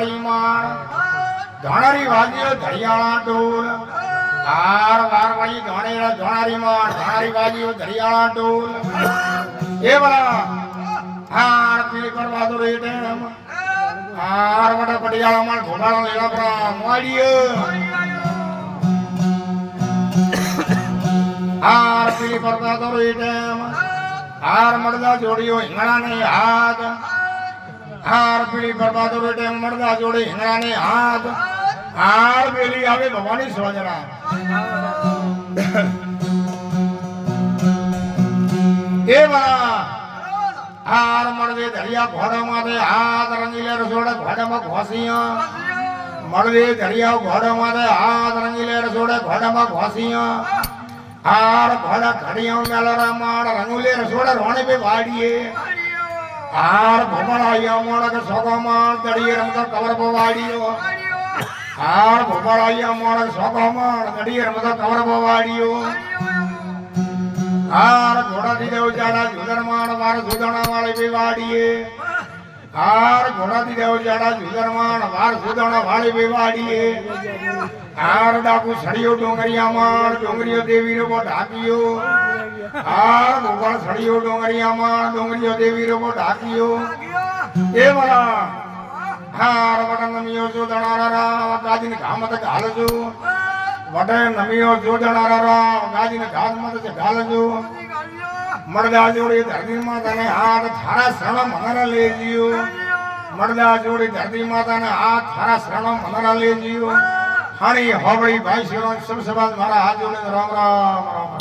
ધણારી માણ ધણારી વાજીઓ ધરિયાળા ઢોલ હાર વારવાળી ધણારી માણ ધણારી વાજીઓ ધરિયાળા ઢોલ એ બલા હાર પીળી કરવા દો રે ટેમ હાર વડા પડિયાળા માણ ઘોડાળા લેલા પરા મોડીયો હાર પીળી કરવા દો રે ટેમ હાર મડદા જોડીઓ હિંગણા ને હાથ હાર પીળી કરવા દો રે ટેમ મડદા જોડી હિંગણા ને હાથ હાર પેલી આવે ભવાની સોજરા એ બરા હાર મળદે ધરિયા ઘોડા માથે હાથ રંગીલે રસોડે ઘોડામાં ઘોસીયા મળદે ધરિયા ઘોડા માથે હાથ રંગીલે રસોડે ઘોડામાં ઘોસીયા હાર ઘોડા ઘડિયા મેલરા માળ રંગુલે રસોડે રોણે પે વાડીએ હાર ભમણાયા મોણ કે સોગા માળ દડીએ રમતા કવર પે વાડીઓ હાર ભમણાયા મોણ સોગા માળ દડીએ રમતા કવર પે વાડીઓ હાર ઘોડા થી દેવ જાડા જુદર માણ વાર સુદણા વાળી પે વાડીએ હાર ઘોડા થી દેવ જાડા જુદર માણ વાર સુદણા વાળી પે વાડીએ હાર ડાકુ સળિયો ડોંગરિયા માણ ડોંગરીઓ દેવી રો ઢાકિયો હાર મોગળ સળિયો ડોંગરિયા માણ ડોંગરીઓ દેવી રો ઢાકિયો એ વાલા હાર વડન નમિયો જો દણારા ગાજીને ઘામત ઘાલજો વડન નમિયો જો દણારા ગાજીને ઘામત ઘાલજો મડદા જોડી ધરતી માતાને હાથ થારા શરણ મનરા લેજીયો મડદા જોડી ધરતી માતાને હાથ થારા શરણ મનરા લેજીયો હાણી હોબળી ભાઈ શિરો સબ સબાદ મારા હાથ જોડે રામ રામ રામ